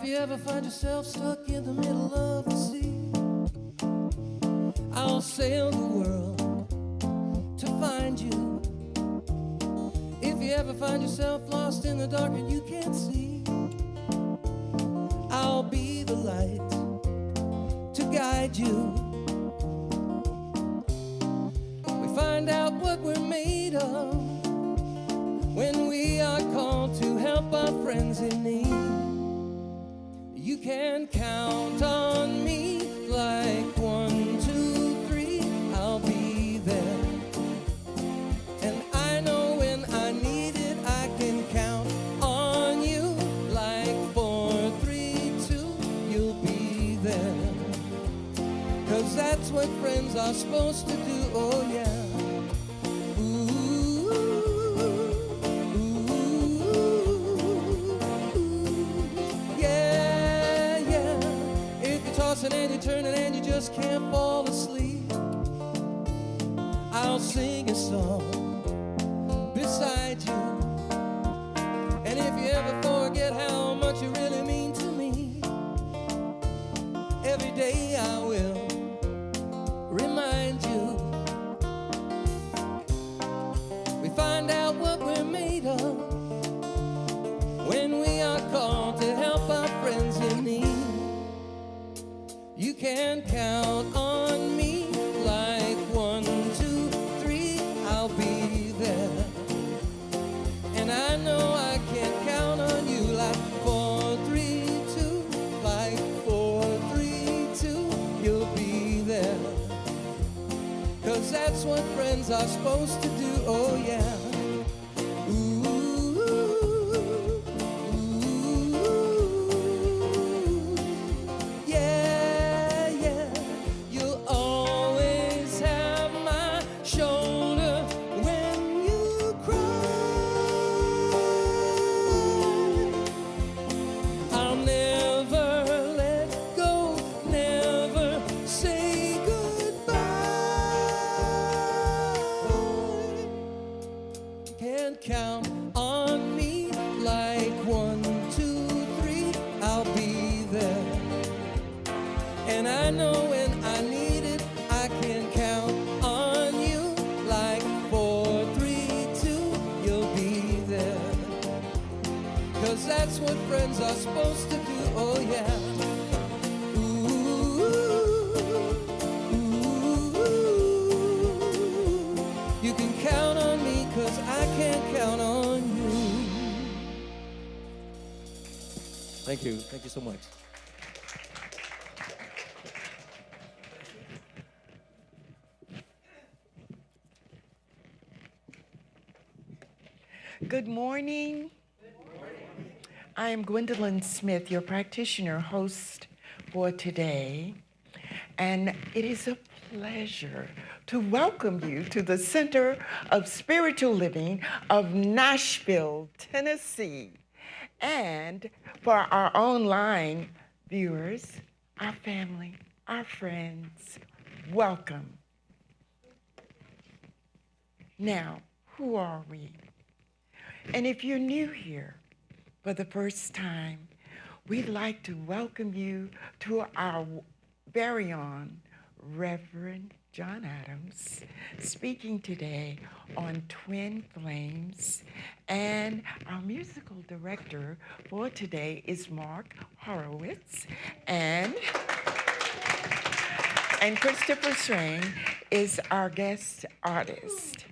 If you ever find yourself stuck in the middle of the sea, I'll sail the world to find you. If you ever find yourself lost in the dark and you can't see, I'll be the light to guide you. We find out what we're made of when we are called to help our friends in need. You can count on me like 1, 2, 3, I'll be there. And I know when I need it, I can count on you like 4, 3, 2, you'll be there. 'Cause that's what friends are supposed to do, oh yeah. And you're turning and you just can't fall asleep, I'll sing a song beside you. And if you ever forget how much you really mean to me, every day I will remind you. We find out what we're made of when we are called to help our friends in need. You can count on me like 1, 2, 3, I'll be there. And I know I can count on you like 4, 3, 2, like 4, 3, 2, you'll be there. 'Cause that's what friends are supposed to do, oh yeah. Count on me like 1, 2, 3, I'll be there. And I know when I need it, I can count on you like 4, 3, 2, you'll be there. 'Cause that's what friends are supposed to do, oh yeah. You can count on me 'cause I can't count on you. Thank you. Thank you so much. Good morning. I am Gwendolyn Smith, your practitioner host for today, and it is a pleasure to welcome you to the Center of Spiritual Living of Nashville, Tennessee. And for our online viewers, our family, our friends, welcome. Now, who are we? And if you're new here for the first time, we'd like to welcome you to our very own Reverend John Adams, speaking today on Twin Flames. And our musical director for today is Mark Horwitz. And Christopher Strand is our guest artist.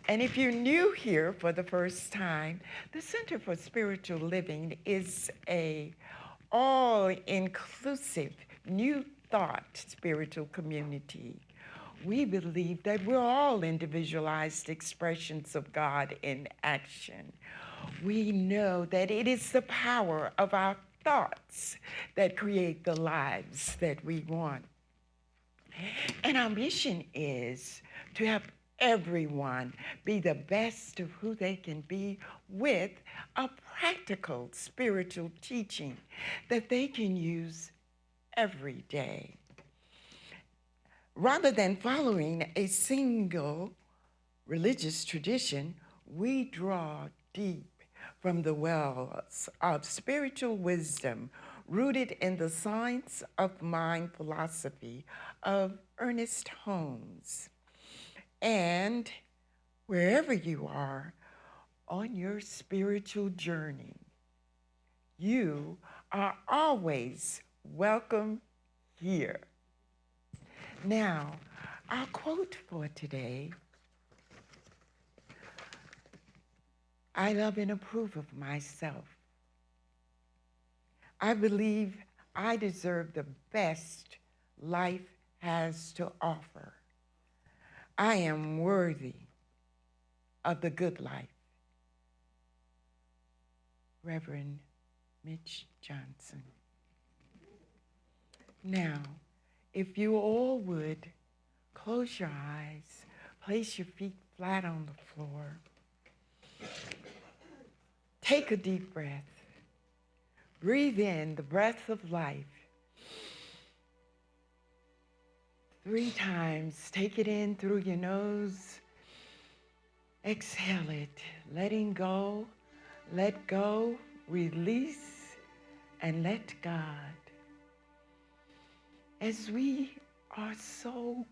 And if you're new here for the first time, the Center for Spiritual Living is a all-inclusive, new thought spiritual community. We believe that we're all individualized expressions of God in action. We know that it is the power of our thoughts that create the lives that we want. And our mission is to have everyone be the best of who they can be with a practical spiritual teaching that they can use every day. Rather than following a single religious tradition, we draw deep from the wells of spiritual wisdom rooted in the science of mind philosophy of Ernest Holmes. And wherever you are on your spiritual journey, you are always welcome here. Now, our quote for today: I love and approve of myself. I believe I deserve the best life has to offer. I am worthy of the good life. Reverend Mitch Johnson. Now, if you all would close your eyes, place your feet flat on the floor, take a deep breath. Breathe in the breath of life. 3 times. Take it in through your nose. Exhale it. Letting go, let go, release, and let God. As we are so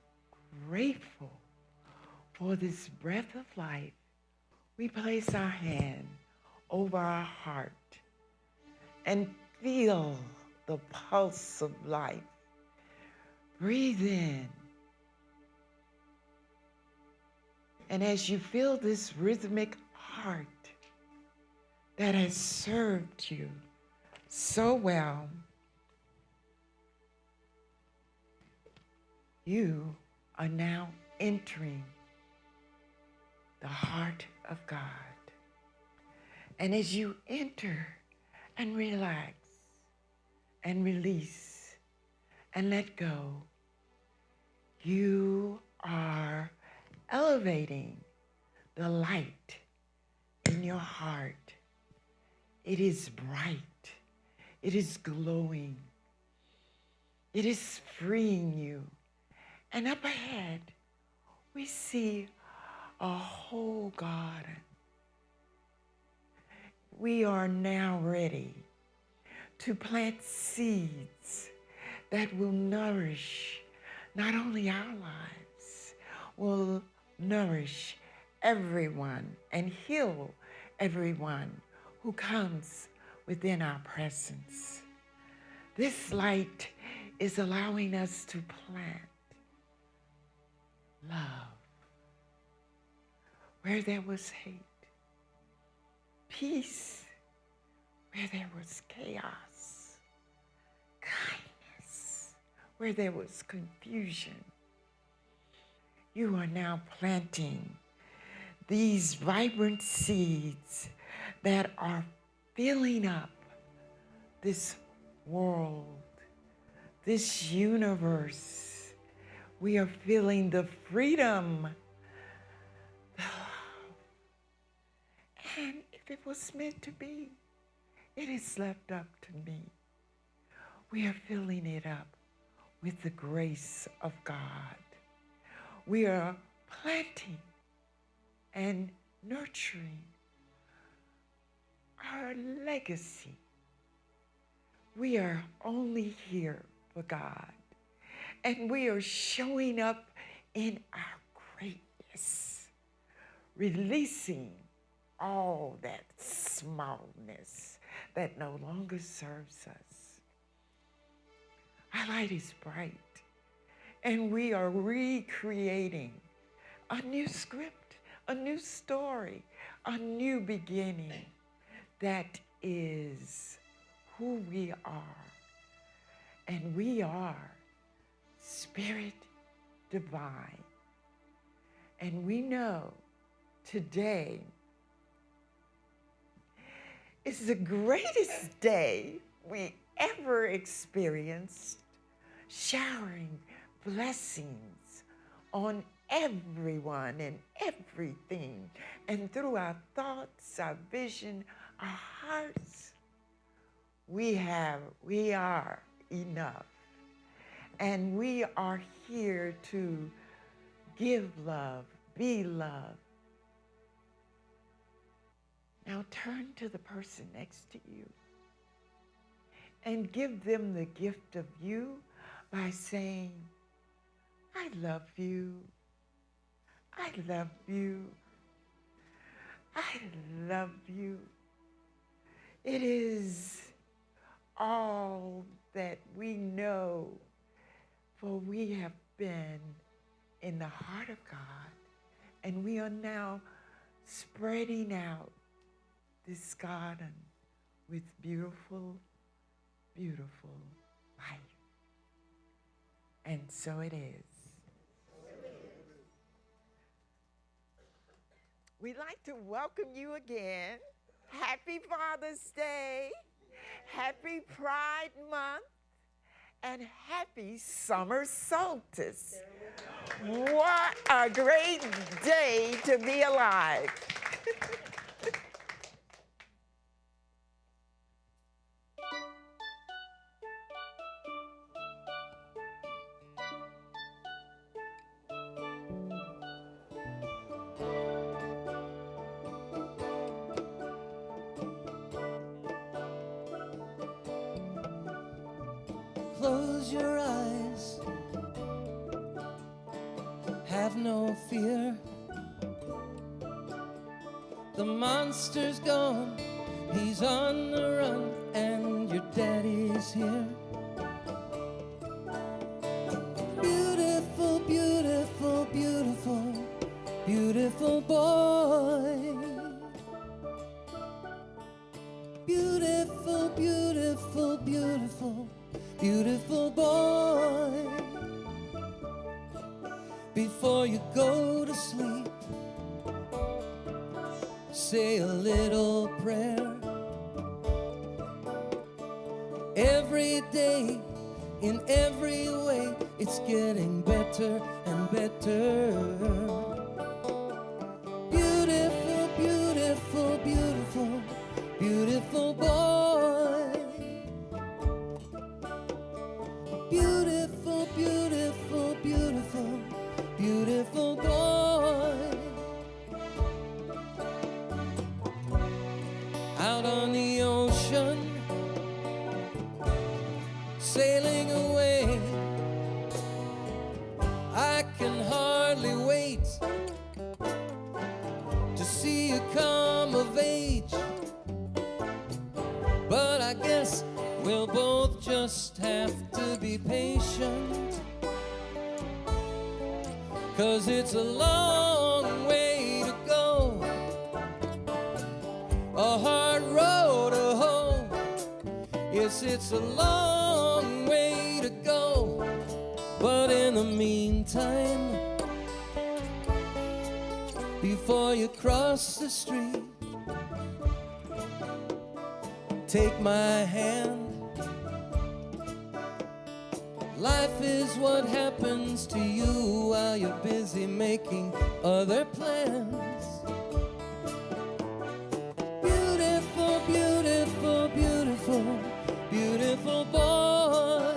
grateful for this breath of life, we place our hand over our heart and feel the pulse of life. Breathe in. And as you feel this rhythmic heart that has served you so well, you are now entering the heart of God. And as you enter and relax and release and let go, you are elevating the light in your heart. It is bright. It is glowing. It is freeing you. And up ahead, we see a whole garden. We are now ready to plant seeds that will nourish not only our lives, will nourish everyone and heal everyone who comes within our presence. This light is allowing us to plant love where there was hate, peace where there was chaos, kindness where there was confusion. You are now planting these vibrant seeds that are filling up this world, this universe. We are feeling the freedom, the love. And if it was meant to be, it is left up to me. We are filling it up with the grace of God. We are planting and nurturing our legacy. We are only here for God, and we are showing up in our greatness, releasing all that smallness that no longer serves us. Our light is bright, and we are recreating a new script, a new story, a new beginning that is who we are. And we are spirit divine. And we know today is the greatest day we ever experienced, showering blessings on everyone and everything. And through our thoughts, our vision, our hearts, we are enough. And we are here to give love, be love, Now turn to the person next to you and give them the gift of you by saying, I love you. I love you. I love you. It is all that we know, for we have been in the heart of God, and we are now spreading out this garden with beautiful, beautiful life. And so it is. We'd like to welcome you again. Happy Father's Day. Happy Pride Month. And happy summer solstice. What a great day to be alive. Close your eyes, have no fear. The monster's gone, he's on the run, and your daddy's here. Beautiful, beautiful, beautiful, beautiful boy. Beautiful, beautiful, beautiful, beautiful boy. Before you go to sleep, say a little prayer. Every day, in every way, it's getting better and better. Beautiful, beautiful, beautiful, beautiful boy. Beautiful, beautiful, beautiful, beautiful boy. Out on the ocean, sailing away, I can hardly wait to see you come of age. But I guess we'll both just have to be patient, 'cause it's a long way to go, a hard road to hoe. Yes, it's a long way to go, but in the meantime, before you cross the street, take my hand. Life is what happens to you while you're busy making other plans. Beautiful, beautiful, beautiful, beautiful boy.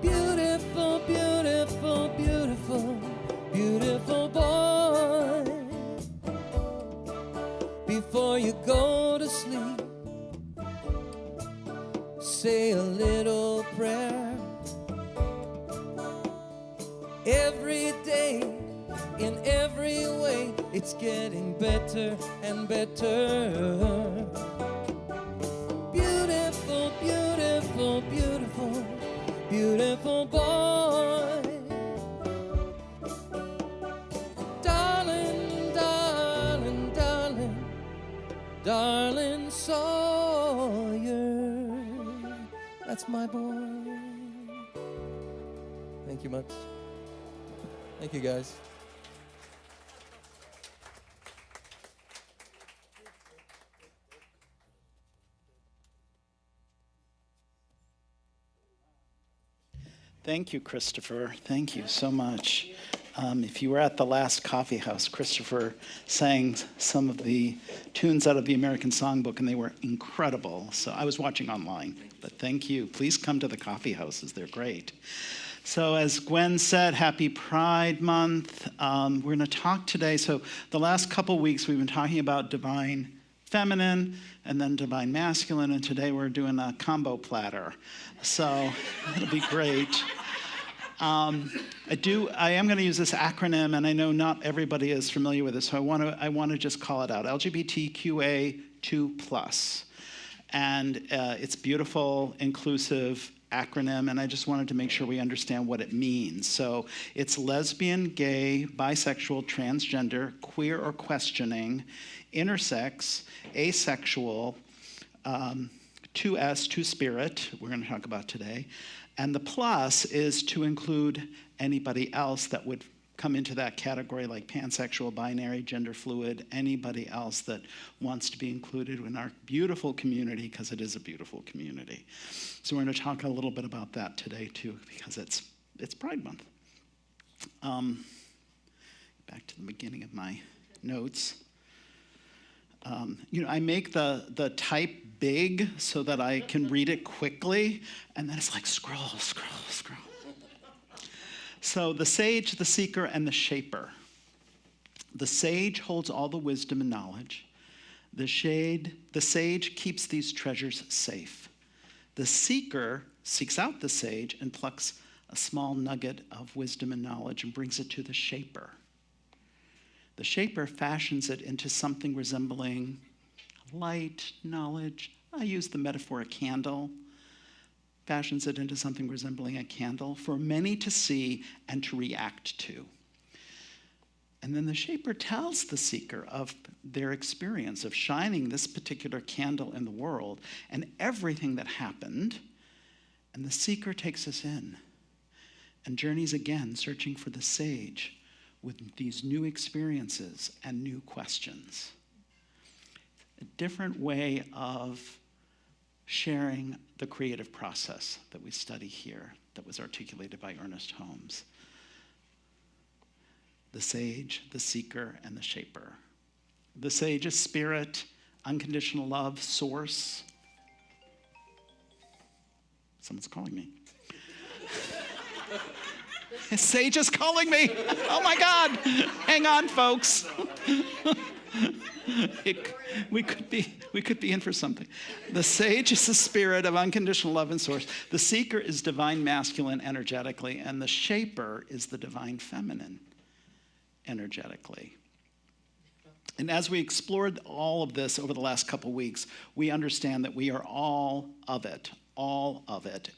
Beautiful, beautiful, beautiful, beautiful boy. Before you go to sleep, say a little prayer. Every day, in every way, it's getting better and better. Beautiful, beautiful, beautiful, beautiful boy. Darling, darling, darling, darling Sawyer. That's my boy. Thank you much. Thank you, guys. Thank you, Christopher. Thank you so much. If you were at the last coffee house, Christopher sang some of the tunes out of the American Songbook, and they were incredible. So I was watching online, but thank you. Please come to the coffee houses. They're great. So as Gwen said, happy Pride Month. We're going to talk today. So the last couple weeks we've been talking about divine feminine and then divine masculine, and today we're doing a combo platter. So it'll be great. I am going to use this acronym, and I know not everybody is familiar with it, so I want to just call it out. LGBTQA2+. And it's beautiful, inclusive acronym, and I just wanted to make sure we understand what it means. So it's lesbian, gay, bisexual, transgender, queer or questioning, intersex, asexual, 2S, two-spirit, we're going to talk about today. And the plus is to include anybody else that would come into that category, like pansexual, binary, gender fluid, anybody else that wants to be included in our beautiful community, because it is a beautiful community. So we're going to talk a little bit about that today too, because it's Pride Month. Back to the beginning of my notes. I make the type big so that I can read it quickly, and then it's like scroll, scroll, scroll. So the sage, the seeker, and the shaper. The sage holds all the wisdom and knowledge. The sage keeps these treasures safe. The seeker seeks out the sage and plucks a small nugget of wisdom and knowledge and brings it to the shaper. The shaper fashions it into something resembling light, knowledge. I use the metaphor of candle. Fashions it into something resembling a candle for many to see and to react to. And then the shaper tells the seeker of their experience of shining this particular candle in the world and everything that happened. And the seeker takes us in and journeys again, searching for the sage with these new experiences and new questions. A different way of sharing the creative process that we study here, that was articulated by Ernest Holmes. The sage, the seeker, and the shaper. The sage is spirit, unconditional love, source. Someone's calling me. Sage is calling me. Oh my God. Hang on, folks. We could be in for something. The sage is the spirit of unconditional love and source. The seeker is divine masculine energetically, and the shaper is the divine feminine energetically. And as we explored all of this over the last couple weeks, we understand that we are all of it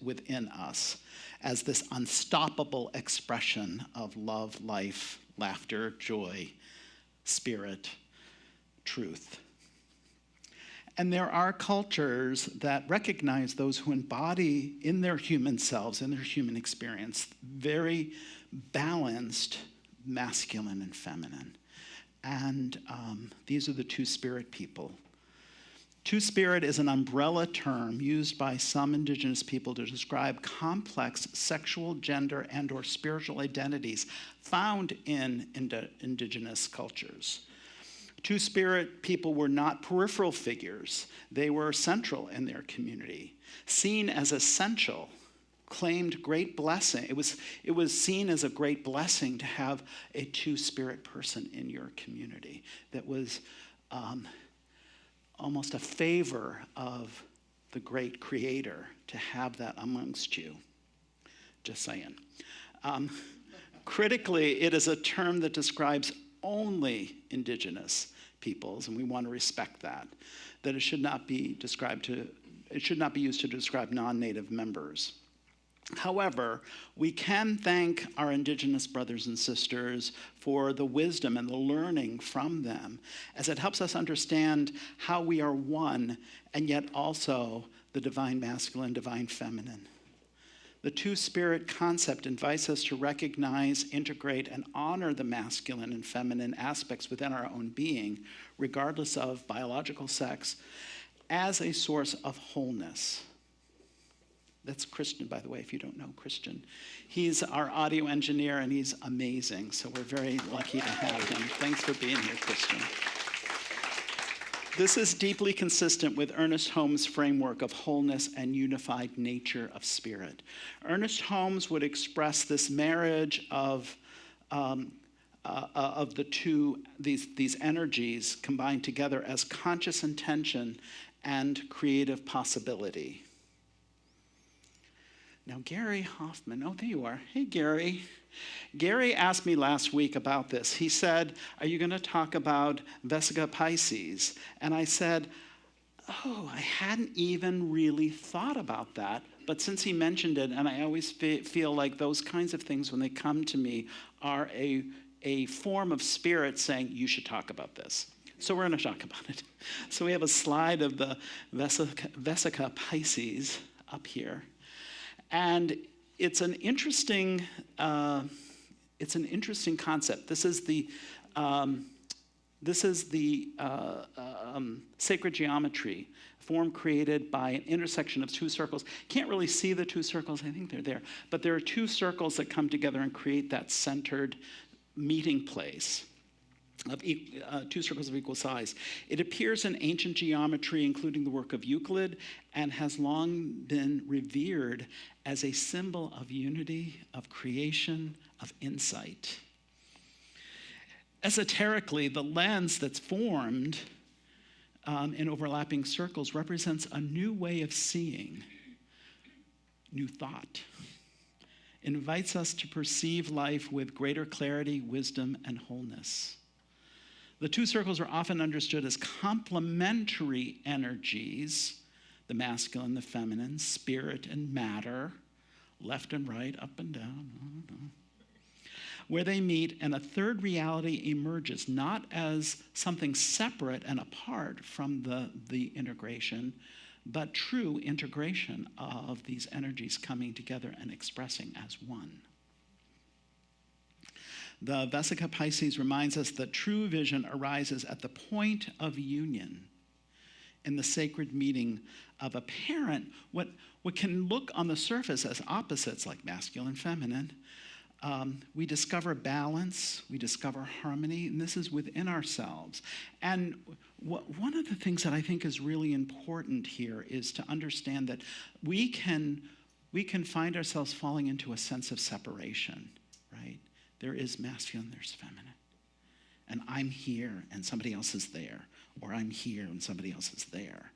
within us as this unstoppable expression of love, life, laughter, joy, spirit, truth. And there are cultures that recognize those who embody in their human selves, in their human experience, very balanced masculine and feminine. And these are the two-spirit people. Two-spirit is an umbrella term used by some indigenous people to describe complex sexual, gender, and or spiritual identities found in indigenous cultures. Two-spirit people were not peripheral figures. They were central in their community, seen as essential, claimed great blessing. It was seen as a great blessing to have a two-spirit person in your community. That was almost a favor of the great creator to have that amongst you. Just saying. Critically, it is a term that describes only indigenous peoples, and we want to respect that. That it should not be used to describe non-native members. However, we can thank our indigenous brothers and sisters for the wisdom and the learning from them, as it helps us understand how we are one, and yet also the divine masculine, divine feminine. The two-spirit concept invites us to recognize, integrate, and honor the masculine and feminine aspects within our own being, regardless of biological sex, as a source of wholeness. That's Christian, by the way, if you don't know Christian. He's our audio engineer, and he's amazing, so we're very lucky to have him. Thanks for being here, Christian. This is deeply consistent with Ernest Holmes' framework of wholeness and unified nature of spirit. Ernest Holmes would express this marriage of the two, these energies combined together as conscious intention and creative possibility. Now, Gary Hoffman, oh, there you are. Hey, Gary. Gary asked me last week about this. He said, are you going to talk about Vesica Pisces? And I said, oh, I hadn't even really thought about that. But since he mentioned it, and I always feel like those kinds of things, when they come to me, are a form of spirit saying, you should talk about this. So we're going to talk about it. So we have a slide of the Vesica Pisces up here. And it's an interesting concept. This is the sacred geometry, form created by an intersection of two circles. Can't really see the two circles. I think they're there. But there are two circles that come together and create that centered meeting place of two circles of equal size. It appears in ancient geometry, including the work of Euclid, and has long been revered as a symbol of unity, of creation, of insight. Esoterically, the lens that's formed in overlapping circles represents a new way of seeing, new thought. It invites us to perceive life with greater clarity, wisdom, and wholeness. The two circles are often understood as complementary energies, the masculine, the feminine, spirit and matter, left and right, up and down, where they meet and a third reality emerges, not as something separate and apart from the integration, but true integration of these energies coming together and expressing as one. The Vesica Pisces reminds us that true vision arises at the point of union in the sacred meeting of a parent. What can look on the surface as opposites, like masculine, feminine, we discover balance, we discover harmony, and this is within ourselves. And one of the things that I think is really important here is to understand that we can find ourselves falling into a sense of separation, right? There is masculine, there's feminine. And I'm here and somebody else is there, or I'm here and somebody else is there.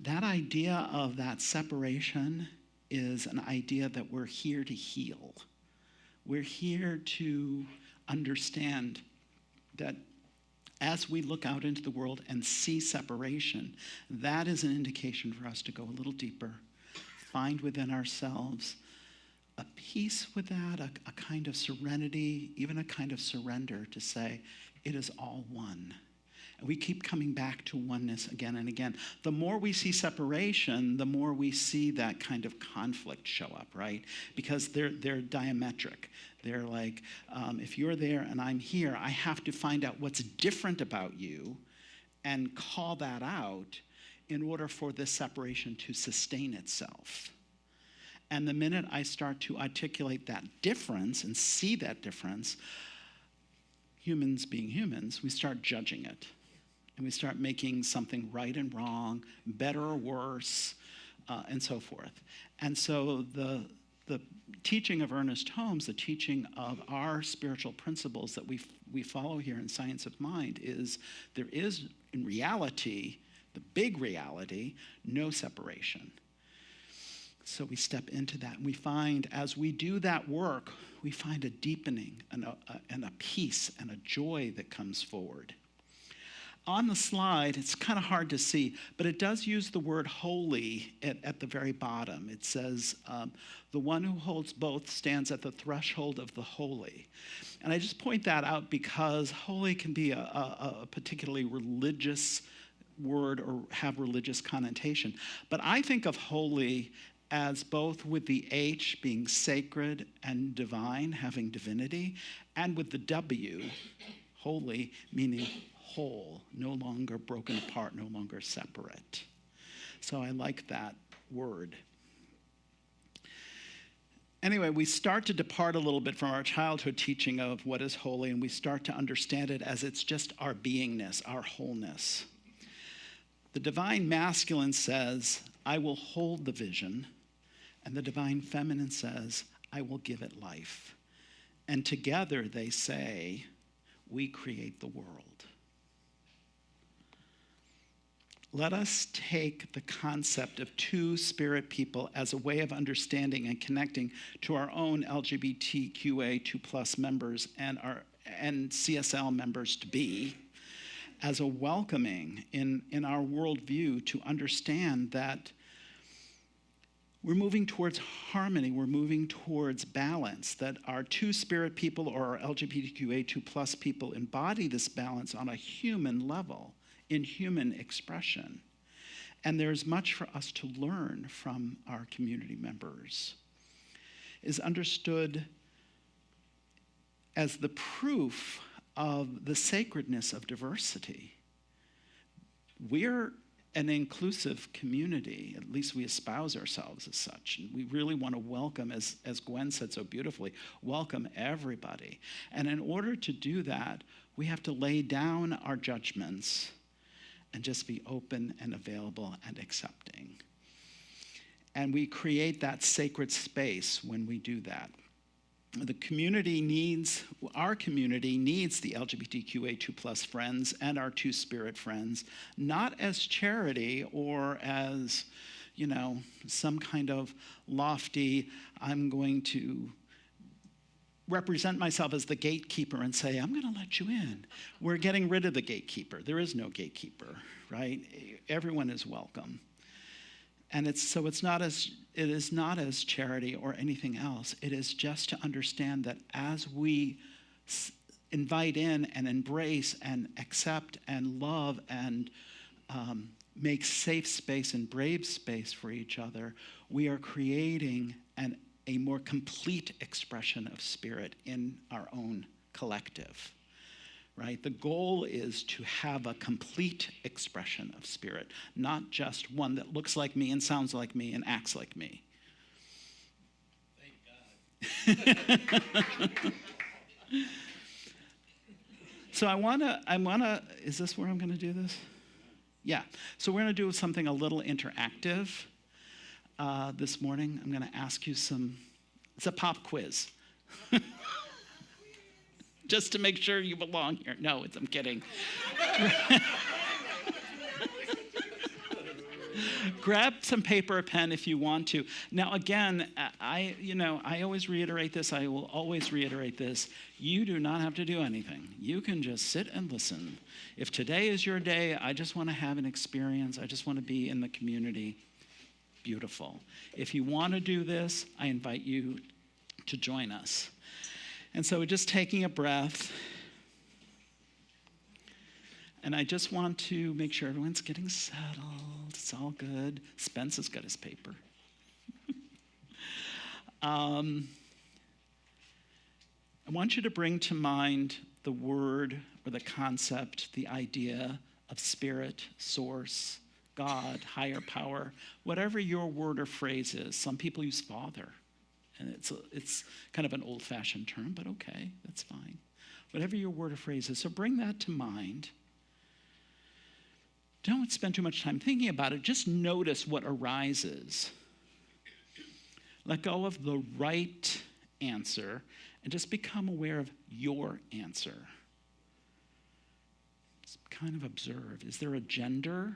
That idea of that separation is an idea that we're here to heal. We're here to understand that as we look out into the world and see separation, that is an indication for us to go a little deeper, find within ourselves a peace with that, a kind of serenity, even a kind of surrender to say, it is all one. And we keep coming back to oneness again and again. The more we see separation, the more we see that kind of conflict show up, right? Because they're diametric. They're like, if you're there and I'm here, I have to find out what's different about you and call that out in order for this separation to sustain itself. And the minute I start to articulate that difference and see that difference, humans being humans, we start judging it. And we start making something right and wrong, better or worse, and so forth. And so the teaching of Ernest Holmes, the teaching of our spiritual principles that we follow here in Science of Mind is there is, in reality, the big reality, no separation. So we step into that, and we find, as we do that work, we find a deepening and a peace and a joy that comes forward. On the slide, it's kind of hard to see, but it does use the word holy at the very bottom. It says, the one who holds both stands at the threshold of the holy. And I just point that out because holy can be a particularly religious word or have religious connotation. But I think of holy as both with the H being sacred and divine, having divinity, and with the W, holy, meaning whole, no longer broken apart, no longer separate. So I like that word. Anyway, we start to depart a little bit from our childhood teaching of what is holy, and we start to understand it as it's just our beingness, our wholeness. The divine masculine says, I will hold the vision, and the divine feminine says, I will give it life. And together they say, we create the world. Let us take the concept of two spirit people as a way of understanding and connecting to our own LGBTQA2+ members and CSL members to be, as a welcoming in our worldview to understand that we're moving towards harmony, we're moving towards balance, that our two spirit people or our LGBTQA2+ people embody this balance on a human level, in human expression. And there's much for us to learn from our community members. Is understood as the proof of the sacredness of diversity. We're an inclusive community, at least we espouse ourselves as such. And we really want to welcome, as Gwen said so beautifully, welcome everybody. And in order to do that, we have to lay down our judgments and just be open and available and accepting. And we create that sacred space when we do that. Our community needs the LGBTQA2+ friends and our two-spirit friends, not as charity or as, some kind of lofty, I'm going to represent myself as the gatekeeper and say, I'm going to let you in. We're getting rid of the gatekeeper. There is no gatekeeper, right? Everyone is welcome. And it is not as charity or anything else. It is just to understand that as we invite in and embrace and accept and love and make safe space and brave space for each other, we are creating a more complete expression of spirit in our own collective, right? The goal is to have a complete expression of spirit, not just one that looks like me and sounds like me and acts like me. Thank God. So I wanna, is this where I'm gonna do this? Yeah, so we're gonna do something a little interactive. This morning, I'm going to ask you it's a pop quiz. Just to make sure you belong here. No, I'm kidding. Grab some paper or pen if you want to. Now, again, I always reiterate this. I will always reiterate this. You do not have to do anything. You can just sit and listen. If today is your day, I just want to have an experience. I just want to be in the community. Beautiful. If you want to do this, I invite you to join us. And so we're just taking a breath. And I just want to make sure everyone's getting settled. It's all good. Spence has got his paper. I want you to bring to mind the word or the concept, the idea of spirit, source, God, higher power, whatever your word or phrase is. Some people use Father, and it's kind of an old-fashioned term, but okay, that's fine. Whatever your word or phrase is, so bring that to mind. Don't spend too much time thinking about it. Just notice what arises. Let go of the right answer and just become aware of your answer. Just kind of observe. Is there a gender?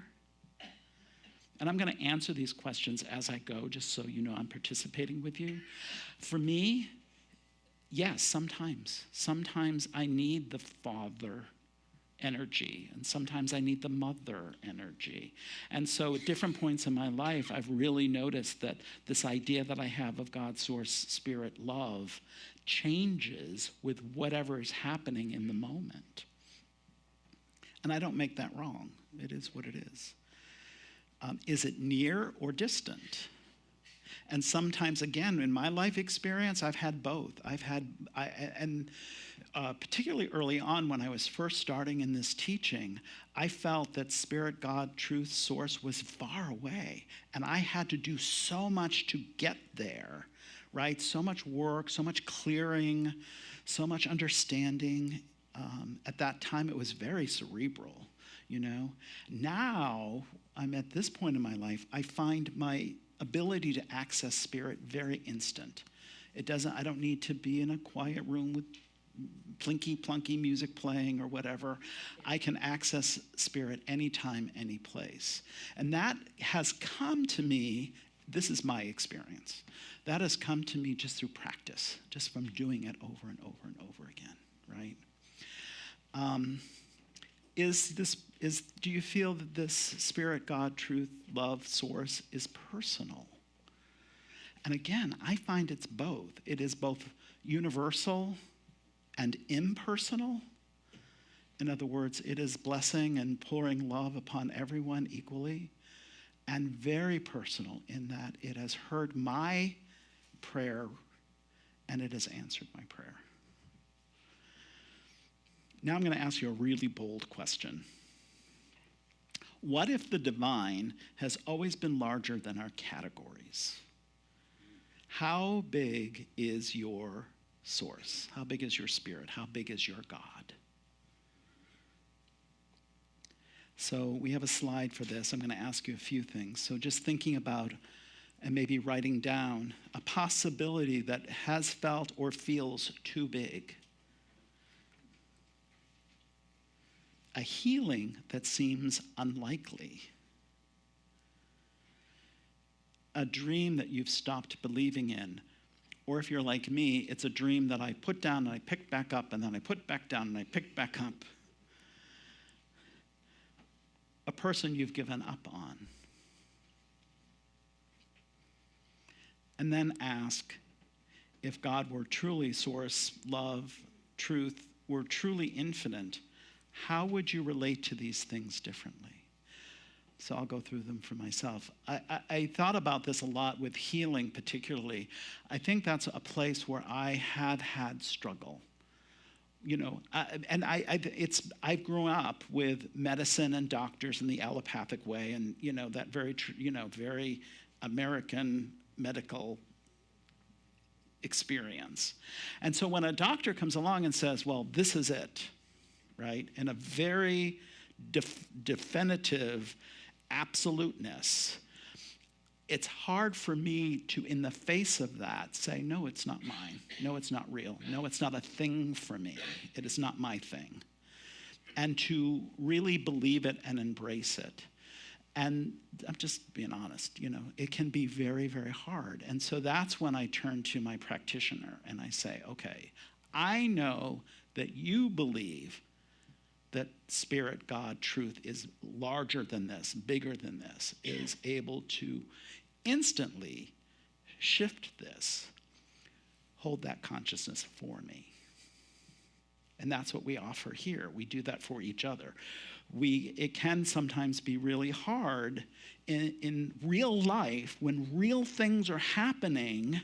And I'm going to answer these questions as I go, just so you know I'm participating with you. For me, yes, sometimes. Sometimes I need the father energy, and sometimes I need the mother energy. And so at different points in my life, I've really noticed that this idea that I have of God, source, spirit, love changes with whatever is happening in the moment. And I don't make that wrong. It is what it is. Is it near or distant? And sometimes, again, in my life experience, I've had both. Particularly early on when I was first starting in this teaching, I felt that spirit, God, truth, source was far away. And I had to do so much to get there, right? So much work, so much clearing, so much understanding. At that time, it was very cerebral. you know? Now, I'm at this point in my life, I find my ability to access spirit very instant. I don't need to be in a quiet room with plinky-plunky music playing or whatever. I can access spirit anytime, any place. And that has come to me, this is my experience, that has come to me just through practice, just from doing it over and over and over again, right? Do you feel that this spirit, God, truth, love, source is personal? And again, I find it's both. It is both universal and impersonal. In other words, it is blessing and pouring love upon everyone equally, and very personal in that it has heard my prayer and it has answered my prayer. Now I'm going to ask you a really bold question. What if the divine has always been larger than our categories? How big is your source? How big is your spirit? How big is your God? So we have a slide for this. I'm going to ask you a few things. So just thinking about and maybe writing down a possibility that has felt or feels too big. A healing that seems unlikely. A dream that you've stopped believing in. Or if you're like me, it's a dream that I put down and I picked back up and then I put back down and I picked back up. A person you've given up on. And then ask, if God were truly source, love, truth, were truly infinite, how would you relate to these things differently? So I'll go through them for myself. I thought about this a lot with healing particularly. I think that's a place where I have had struggle. You know, I've grown up with medicine and doctors in the allopathic way, and you know that very American medical experience. And so when a doctor comes along and says, "Well, this is it," right, in a very definitive absoluteness, it's hard for me to, in the face of that, say, no, it's not mine. No, it's not real. No, it's not a thing for me. It is not my thing. And to really believe it and embrace it. And I'm just being honest, you know, it can be very, very hard. And so that's when I turn to my practitioner and I say, okay, I know that you believe that spirit, God, truth is larger than this, bigger than this, is able to instantly shift this, hold that consciousness for me. And that's what we offer here. We do that for each other. It can sometimes be really hard in real life when real things are happening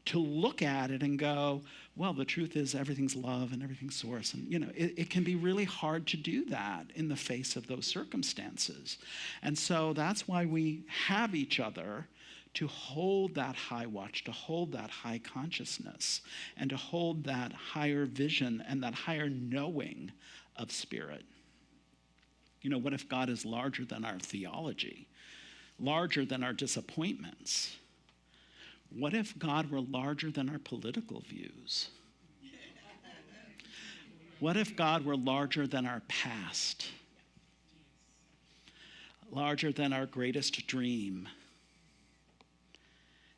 to look at it and go, well, the truth is everything's love and everything's source. And, you know, it can be really hard to do that in the face of those circumstances. And so that's why we have each other to hold that high watch, to hold that high consciousness, and to hold that higher vision and that higher knowing of spirit. You know, what if God is larger than our theology, larger than our disappointments? What if God were larger than our political views? What if God were larger than our past? Larger than our greatest dream?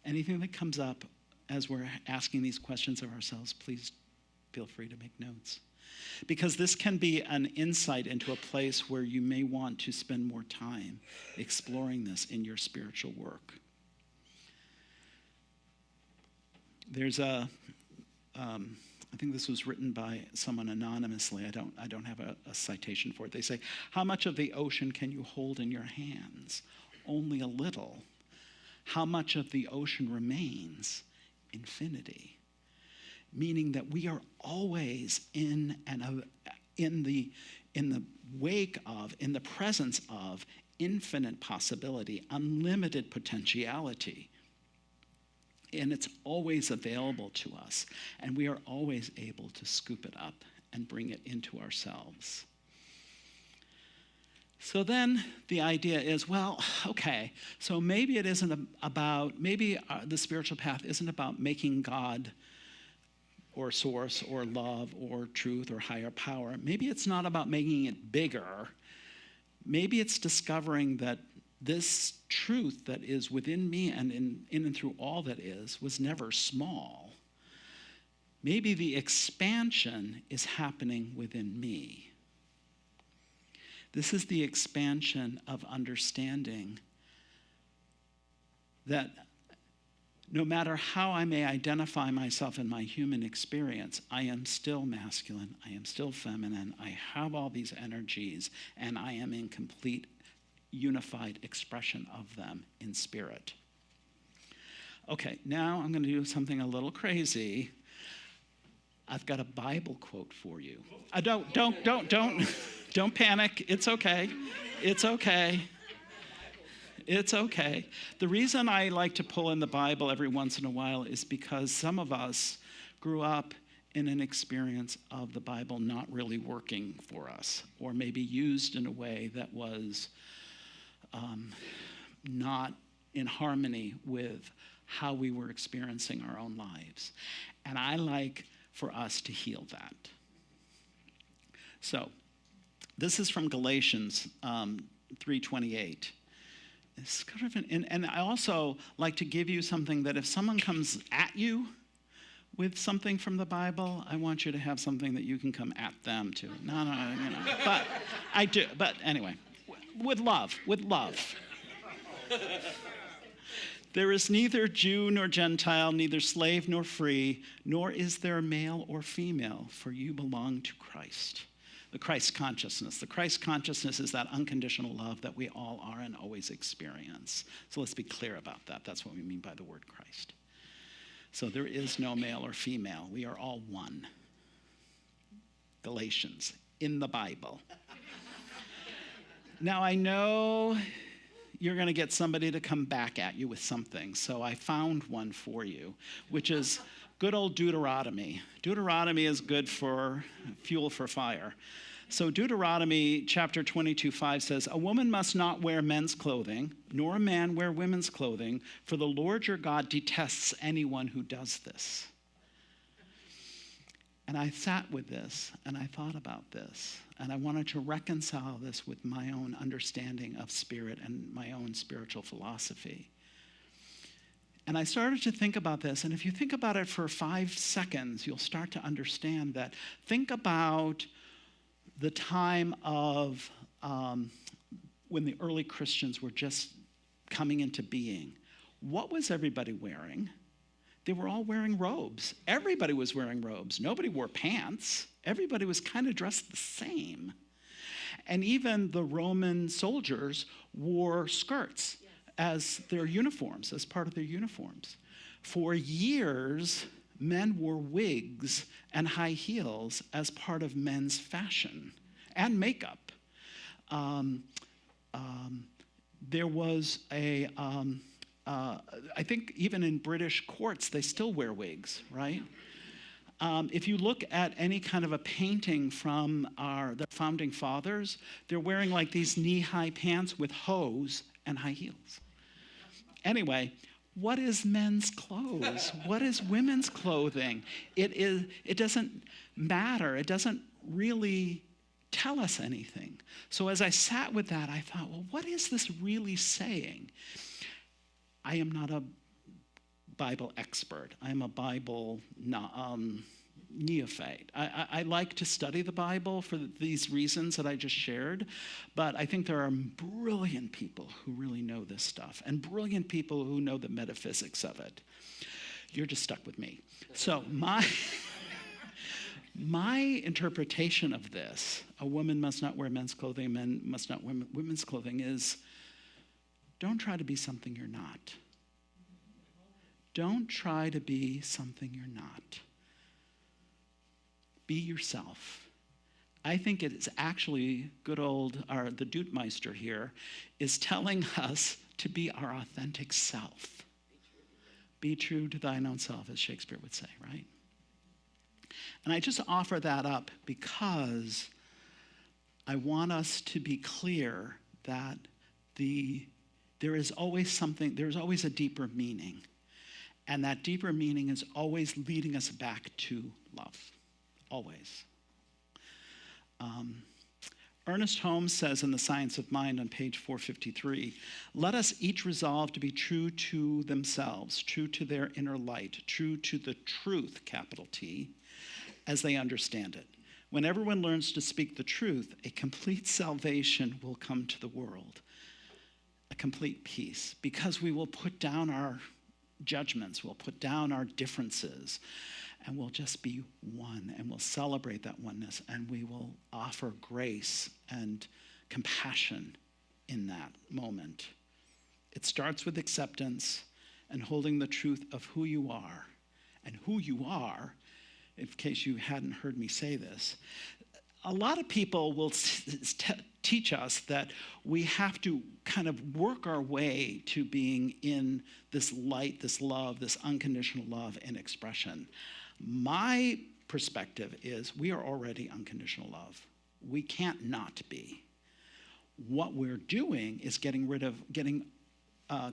Anything that comes up as we're asking these questions of ourselves, please feel free to make notes. Because this can be an insight into a place where you may want to spend more time exploring this in your spiritual work. There's I think this was written by someone anonymously. I don't have a citation for it. They say, how much of the ocean can you hold in your hands? Only a little. How much of the ocean remains? Infinity. Meaning that we are always in the wake of, in the presence of infinite possibility, unlimited potentiality. And it's always available to us. And we are always able to scoop it up and bring it into ourselves. So then the idea is, well, okay, so maybe it isn't about, maybe the spiritual path isn't about making God or source or love or truth or higher power. Maybe it's not about making it bigger. Maybe it's discovering that this truth that is within me and in and through all that is was never small. Maybe the expansion is happening within me. This is the expansion of understanding that no matter how I may identify myself in my human experience, I am still masculine, I am still feminine, I have all these energies, and I am in complete unified expression of them in spirit. Okay, now I'm going to do something a little crazy. I've got a Bible quote for you. Don't panic. It's okay. It's okay. It's okay. The reason I like to pull in the Bible every once in a while is because some of us grew up in an experience of the Bible not really working for us, or maybe used in a way that was not in harmony with how we were experiencing our own lives. And I like for us to heal that. So, this is from Galatians 3:28. It's kind of and I also like to give you something that if someone comes at you with something from the Bible, I want you to have something that you can come at them to. No, you know. But I do. But anyway, with love. There is neither Jew nor Gentile, neither slave nor free, nor is there male or female, for you belong to Christ. The Christ consciousness. The Christ consciousness is that unconditional love that we all are and always experience. So let's be clear about that. That's what we mean by the word Christ. So there is no male or female. We are all one. Galatians, in the Bible. Now I know you're going to get somebody to come back at you with something. So I found one for you, which is good old Deuteronomy. Deuteronomy is good for fuel for fire. So Deuteronomy chapter 22:5 says, "A woman must not wear men's clothing, nor a man wear women's clothing, for the Lord your God detests anyone who does this." And I sat with this, and I thought about this, and I wanted to reconcile this with my own understanding of spirit and my own spiritual philosophy. And I started to think about this, and if you think about it for 5 seconds, you'll start to understand that. Think about the time of when the early Christians were just coming into being. What was everybody wearing? They were all wearing robes. Everybody was wearing robes. Nobody wore pants. Everybody was kind of dressed the same. And even the Roman soldiers wore skirts as their uniforms, as part of their uniforms. For years, men wore wigs and high heels as part of men's fashion and makeup. There was I think even in British courts, they still wear wigs, right? If you look at any kind of a painting from the founding fathers, they're wearing like these knee-high pants with hose and high heels. Anyway, what is men's clothes? What is women's clothing? It doesn't matter. It doesn't really tell us anything. So as I sat with that, I thought, well, what is this really saying? I am not a Bible expert. I'm a Bible neophyte. I like to study the Bible for these reasons that I just shared, but I think there are brilliant people who really know this stuff, and brilliant people who know the metaphysics of it. You're just stuck with me. So my interpretation of this, a woman must not wear men's clothing, men must not wear women's clothing, is don't try to be something you're not. Don't try to be something you're not. Be yourself. I think it is actually good old, the Dutmeister here is telling us to be our authentic self. Be true to thine own self, as Shakespeare would say, right? And I just offer that up because I want us to be clear that there is always a deeper meaning. And that deeper meaning is always leading us back to love. Always. Ernest Holmes says in The Science of Mind on page 453, let us each resolve to be true to themselves, true to their inner light, true to the truth, capital T, as they understand it. When everyone learns to speak the truth, a complete salvation will come to the world, a complete peace, because we will put down our judgments, we'll put down our differences, and we'll just be one, and we'll celebrate that oneness, and we will offer grace and compassion in that moment. It starts with acceptance and holding the truth of who you are. And who you are, in case you hadn't heard me say this, a lot of people will teach us that we have to kind of work our way to being in this light, this love, this unconditional love and expression. My perspective is we are already unconditional love. We can't not be. What we're doing is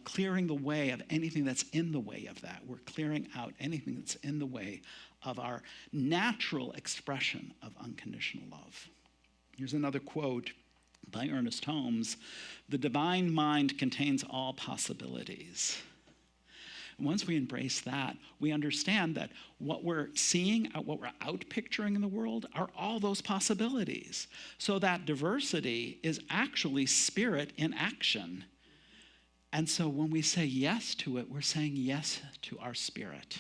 clearing the way of anything that's in the way of that. We're clearing out anything that's in the way of our natural expression of unconditional love. Here's another quote by Ernest Holmes. The divine mind contains all possibilities. Once we embrace that, we understand that what we're seeing, what we're out-picturing in the world are all those possibilities. So that diversity is actually spirit in action. And so when we say yes to it, we're saying yes to our spirit.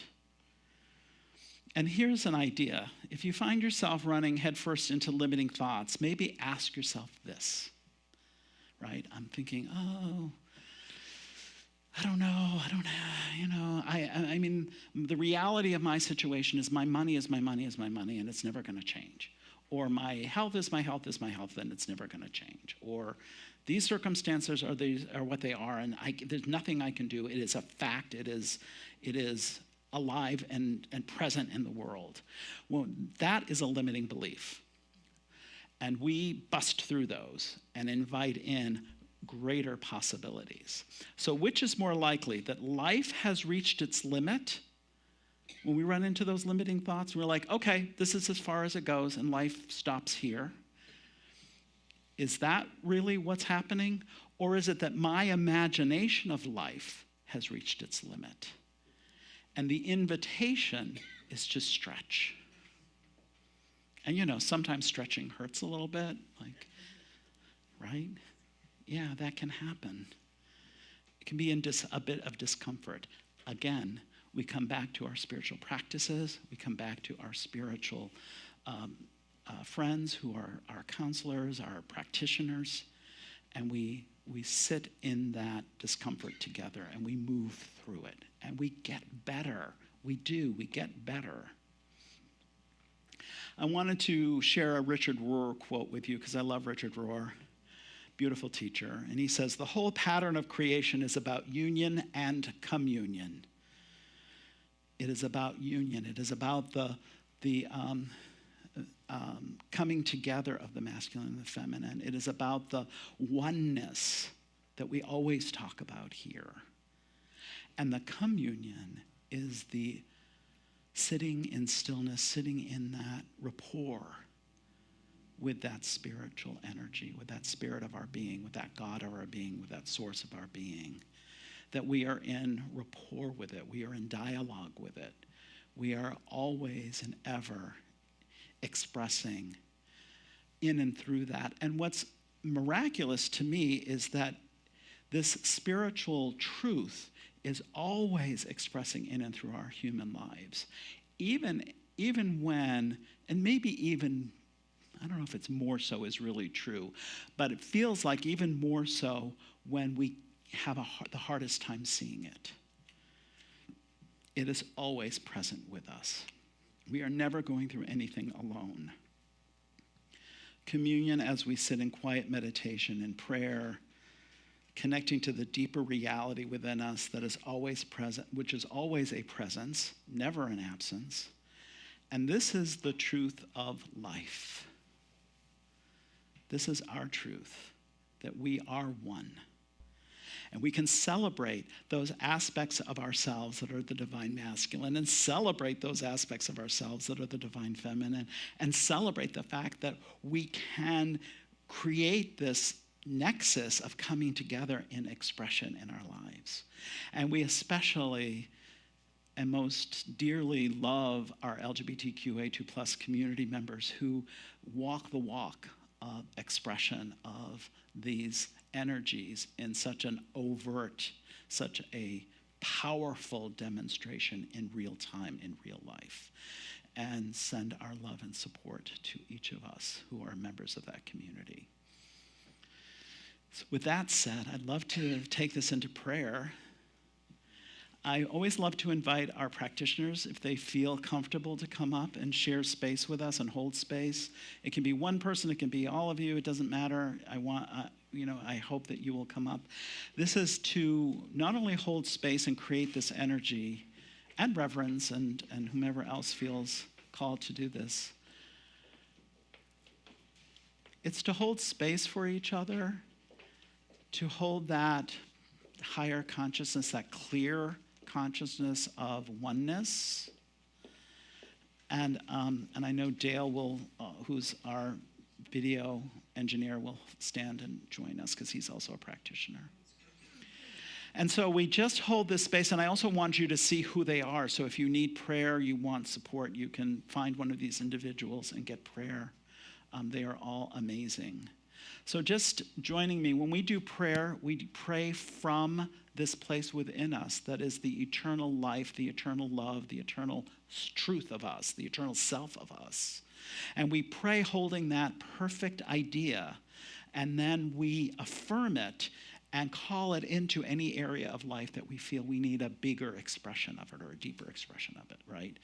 And here's an idea. If you find yourself running headfirst into limiting thoughts, maybe ask yourself this, right? I'm thinking, I don't know, I mean, the reality of my situation is my money is my money is my money, and it's never going to change. Or my health is my health is my health, and it's never going to change. Or these circumstances are what they are, and there's nothing I can do. It is a fact. It is alive and present in the world. Well, that is a limiting belief. And we bust through those and invite in greater possibilities. So which is more likely, that life has reached its limit? When we run into those limiting thoughts, we're like, okay, this is as far as it goes, and life stops here. Is that really what's happening? Or is it that my imagination of life has reached its limit? And the invitation is to stretch. And sometimes stretching hurts a little bit, right? Yeah, that can happen. It can be in a bit of discomfort. Again, we come back to our spiritual practices. We come back to our spiritual friends who are our counselors, our practitioners, and we sit in that discomfort together, and we move through it, and we get better. We get better. I wanted to share a Richard Rohr quote with you because I love Richard Rohr. Beautiful teacher. And he says, the whole pattern of creation is about union and communion. It is about union. It is about the coming together of the masculine and the feminine. It is about the oneness that we always talk about here. And the communion is the sitting in stillness, sitting in that rapport with that spiritual energy, with that spirit of our being, with that God of our being, with that source of our being. That we are in rapport with it. We are in dialogue with it. We are always and ever expressing in and through that. And what's miraculous to me is that this spiritual truth is always expressing in and through our human lives. Even when, and maybe even, I don't know if it's more so is really true, but it feels like even more so when we have the hardest time seeing it. It is always present with us. We are never going through anything alone. Communion as we sit in quiet meditation and prayer, connecting to the deeper reality within us that is always present, which is always a presence, never an absence. And this is the truth of life. This is our truth, that we are one. And we can celebrate those aspects of ourselves that are the divine masculine, and celebrate those aspects of ourselves that are the divine feminine, and celebrate the fact that we can create this nexus of coming together in expression in our lives. And we especially and most dearly love our LGBTQA2+ community members who walk the walk of expression of these energies in such an overt, such a powerful demonstration in real time, in real life. And send our love and support to each of us who are members of that community. So with that said, I'd love to take this into prayer. I always love to invite our practitioners, if they feel comfortable, to come up and share space with us and hold space. It can be one person, it can be all of you, it doesn't matter. I hope that you will come up. This is to not only hold space and create this energy and reverence and whomever else feels called to do this. It's to hold space for each other, to hold that higher consciousness, that clear consciousness of oneness. And I know Dale will, who's our video engineer, will stand and join us because he's also a practitioner. And so we just hold this space, and I also want you to see who they are. So if you need prayer, you want support, you can find one of these individuals and get prayer. They are all amazing. So just joining me, when we do prayer, we pray from this place within us that is the eternal life, the eternal love, the eternal truth of us, the eternal self of us. And we pray holding that perfect idea, and then we affirm it and call it into any area of life that we feel we need a bigger expression of it or a deeper expression of it, right?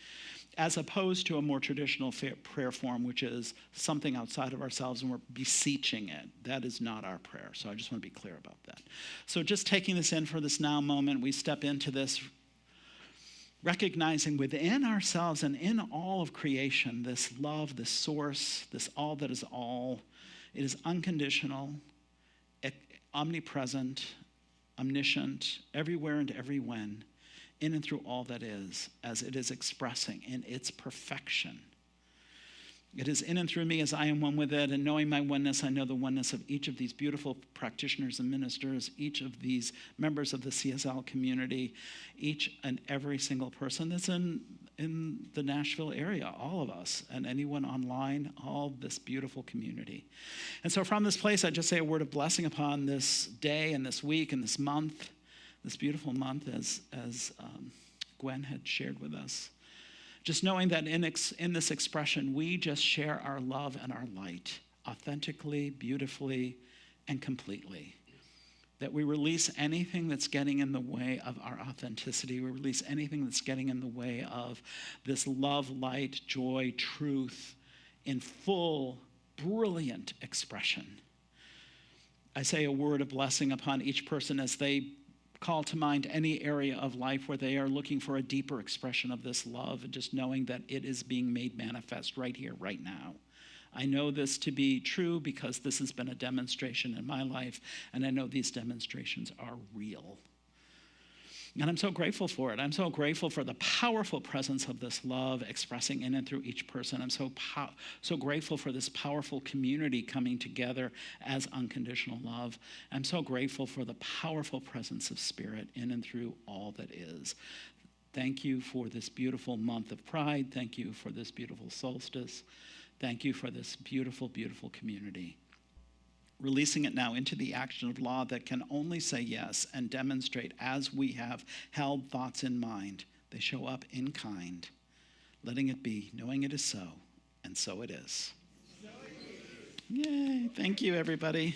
As opposed to a more traditional prayer form, which is something outside of ourselves and we're beseeching it. That is not our prayer. So I just want to be clear about that. So just taking this in for this now moment, we step into this recognizing within ourselves and in all of creation, this love, this source, this all that is all. It is unconditional, omnipresent, omniscient, everywhere and every when, in and through all that is, as it is expressing in its perfection. It is in and through me as I am one with it, and knowing my oneness, I know the oneness of each of these beautiful practitioners and ministers, each of these members of the CSL community, each and every single person that's in the Nashville area, all of us, and anyone online, all this beautiful community. And so from this place, I just say a word of blessing upon this day and this week and this month, this beautiful month, as Gwen had shared with us. Just knowing that in this expression, we just share our love and our light authentically, beautifully, and completely. That we release anything that's getting in the way of our authenticity. We release anything that's getting in the way of this love, light, joy, truth in full, brilliant expression. I say a word of blessing upon each person as they call to mind any area of life where they are looking for a deeper expression of this love, and just knowing that it is being made manifest right here, right now. I know this to be true because this has been a demonstration in my life, and I know these demonstrations are real. And I'm so grateful for it. I'm so grateful for the powerful presence of this love expressing in and through each person. I'm so grateful for this powerful community coming together as unconditional love. I'm so grateful for the powerful presence of Spirit in and through all that is. Thank you for this beautiful month of Pride. Thank you for this beautiful solstice. Thank you for this beautiful, beautiful community. Releasing it now into the action of law that can only say yes and demonstrate as we have held thoughts in mind, they show up in kind, letting it be, knowing it is so, and so it is. Yay, thank you, everybody.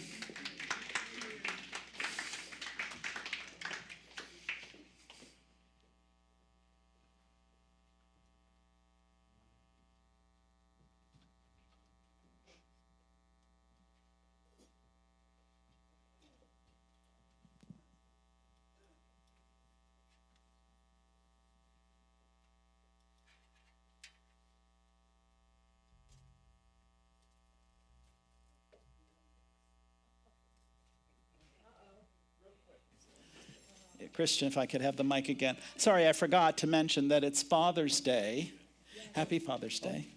Christian, if I could have the mic again. Sorry, I forgot to mention that it's Father's Day. Happy Father's Day.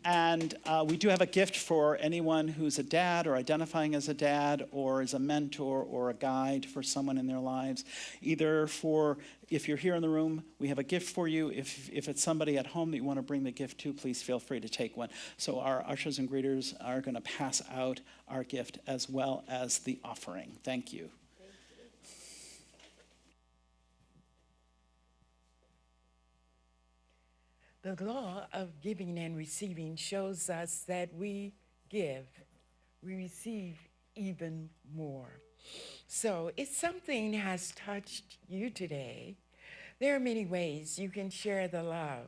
And we do have a gift for anyone who's a dad or identifying as a dad or is a mentor or a guide for someone in their lives. Either for, if you're here in the room, we have a gift for you. If it's somebody at home that you want to bring the gift to, please feel free to take one. So our ushers and greeters are going to pass out our gift as well as the offering. Thank you. The law of giving and receiving shows us that we give, we receive even more. So if something has touched you today, there are many ways you can share the love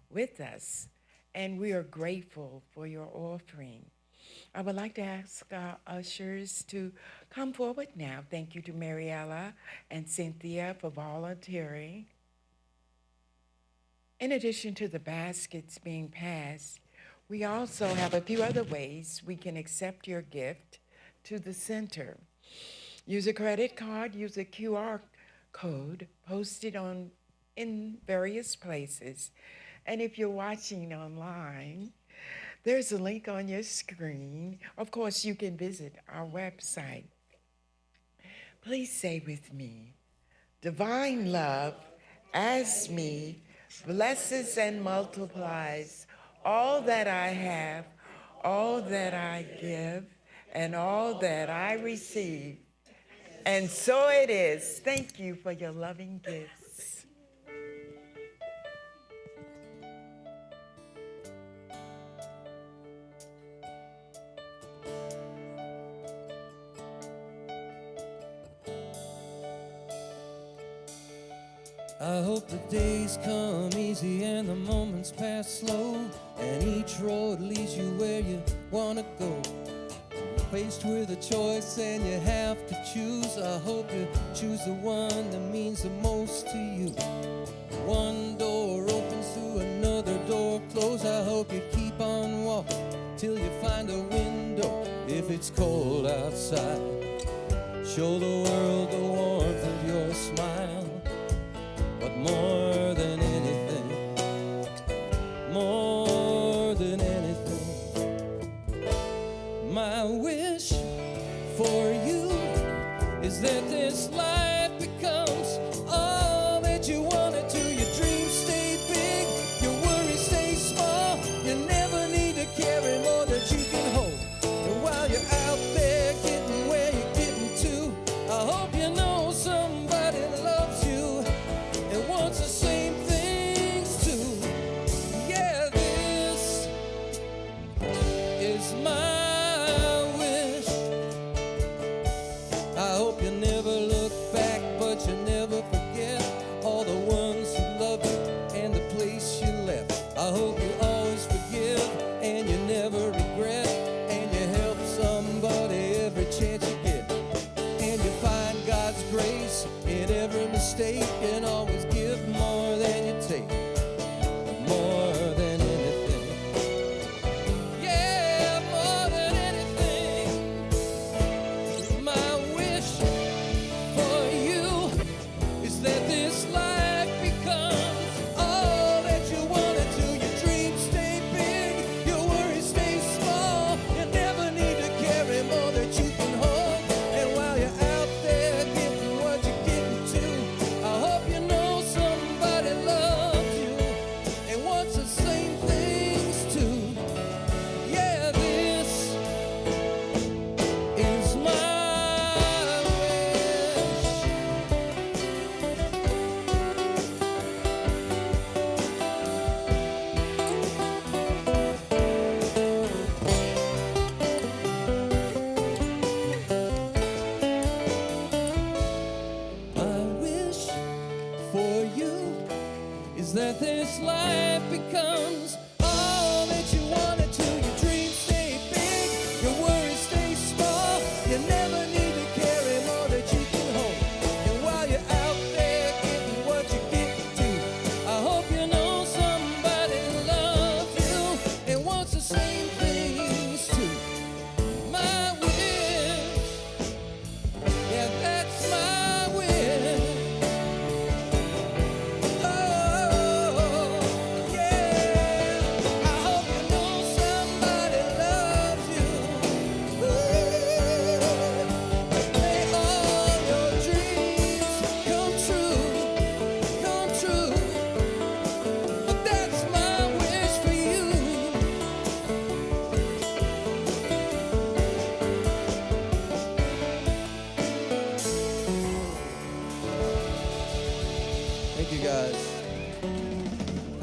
with us, and we are grateful for your offering. I would like to ask our ushers to come forward now. Thank you to Mariella and Cynthia for volunteering. In addition to the baskets being passed, we also have a few other ways we can accept your gift to the center. Use a credit card, use a QR code posted in various places. And if you're watching online, there's a link on your screen. Of course, you can visit our website. Please say with me, divine love as me blesses and multiplies all that I have, all that I give, and all that I receive. And so it is. Thank you for your loving gifts. I hope the days come easy and the moments pass slow, and each road leads you where you want to go. Faced with a choice and you have to choose, I hope you choose the one that means the most to you. One door opens to another door closed. I hope you keep on walking till you find a window. If it's cold outside, show the world the warmth of your smile. But more than anything, my wish for you is that this life becomes all that you want it to. Your dreams stay big, your worries stay small. You never need to carry more than you can hold. And while you're out there getting where you're getting to, I hope you know somebody loves you and wants the same things too. Yeah, this is my wish. I hope you never look back, but you never forget all the ones who loved you and the place you left. I hope you always forgive and you never regret, and you help somebody every chance you get, and you find God's grace in every mistake, and always give more than you take, more than anything. Yeah, more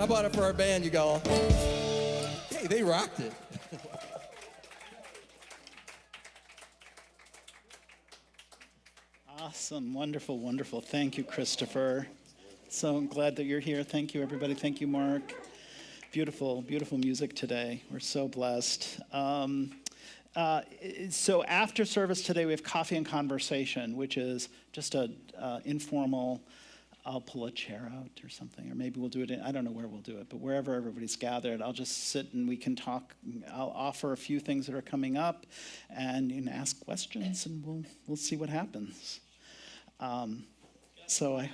bought it for our band, you all. Hey, they rocked it. Awesome, wonderful, wonderful. Thank you, Christopher. So glad that you're here. Thank you, everybody. Thank you, Mark. Beautiful, beautiful music today. We're so blessed. So after service today, we have coffee and conversation, which is just a informal, I'll pull a chair out or something, or maybe we'll do it I don't know where we'll do it, but wherever everybody's gathered, I'll just sit and we can talk. I'll offer a few things that are coming up, and you can ask questions, and we'll see what happens. So I.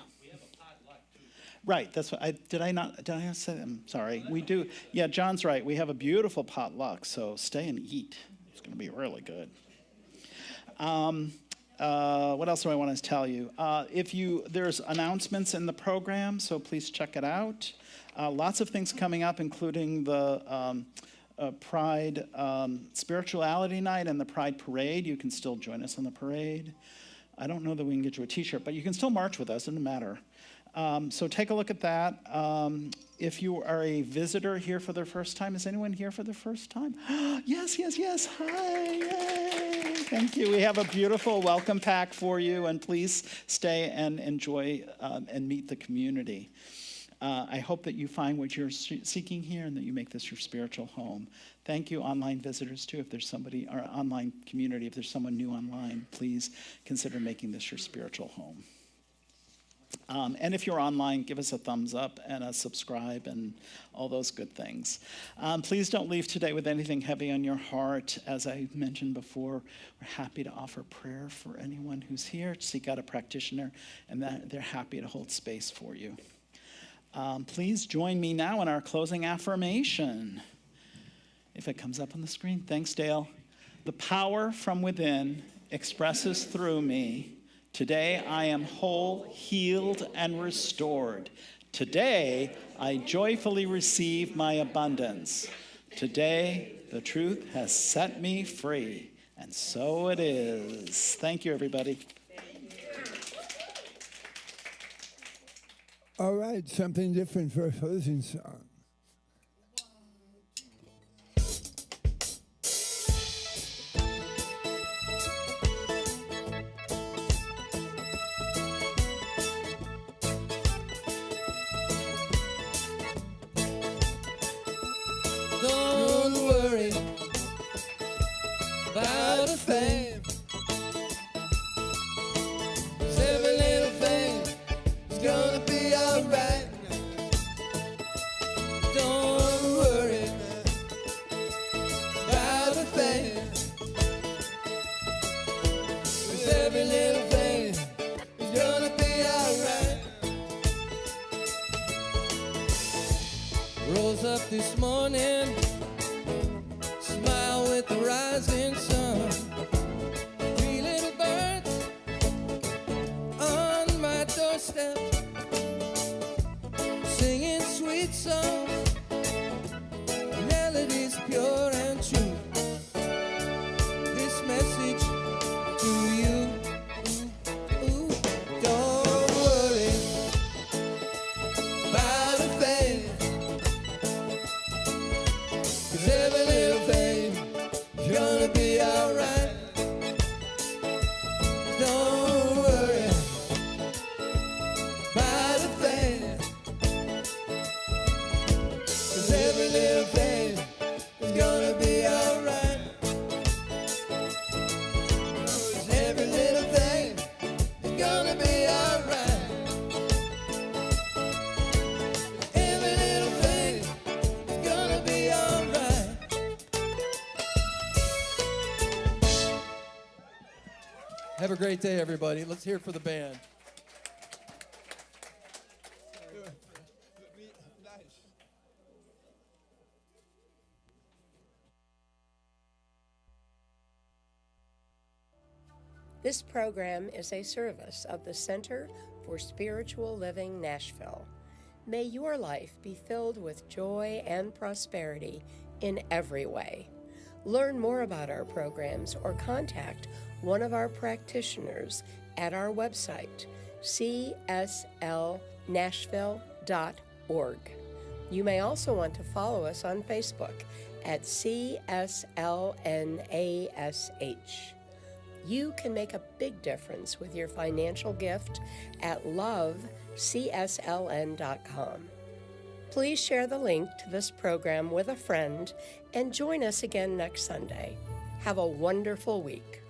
Right, that's what did I not say? I'm sorry. We do. Yeah, John's right. We have a beautiful potluck, so stay and eat. It's going to be really good. What else do I want to tell you? There's announcements in the program, so please check it out. Lots of things coming up, including the Pride Spirituality Night and the Pride Parade. You can still join us on the parade. I don't know that we can get you a T-shirt, but you can still march with us. It doesn't matter. So take a look at that. If you are a visitor here for the first time, is anyone here for the first time? Yes. Hi, yay. Thank you. We have a beautiful welcome pack for you, and please stay and enjoy and meet the community. I hope that you find what you're seeking here and that you make this your spiritual home. Thank you, online visitors, too. If there's somebody, or online community, if there's someone new online, please consider making this your spiritual home. And if you're online, give us a thumbs up and a subscribe and all those good things. Please don't leave today with anything heavy on your heart. As I mentioned before, we're happy to offer prayer for anyone who's here. Seek out a practitioner, and they're happy to hold space for you. Please join me now in our closing affirmation. If it comes up on the screen. Thanks, Dale. The power from within expresses through me. Today I am whole, healed, and restored. Today I joyfully receive my abundance. Today the truth has set me free. And so it is. Thank you, everybody. All right, something different for a closing song. Don't worry about a thing. 'Cause every little thing is gonna be alright. Don't worry about a thing. 'Cause every little thing is gonna be alright. Rose up this morning, smile with the rising sun. 3 little birds on my doorstep, singing sweet songs, melodies pure and true. This message to you. Ooh, don't worry about a thing. 'Cause every little thing is gonna be alright. Don't worry about a thing. 'Cause every little thing is gonna be alright. 'Cause every little thing is gonna be alright. Every little thing is gonna be alright. Have a great day, everybody. Let's hear it for the band. This program is a service of the Center for Spiritual Living Nashville. May your life be filled with joy and prosperity in every way. Learn more about our programs or contact one of our practitioners at our website, cslnashville.org. You may also want to follow us on Facebook at CSLNASH. You can make a big difference with your financial gift at loveCSLN.com. Please share the link to this program with a friend and join us again next Sunday. Have a wonderful week.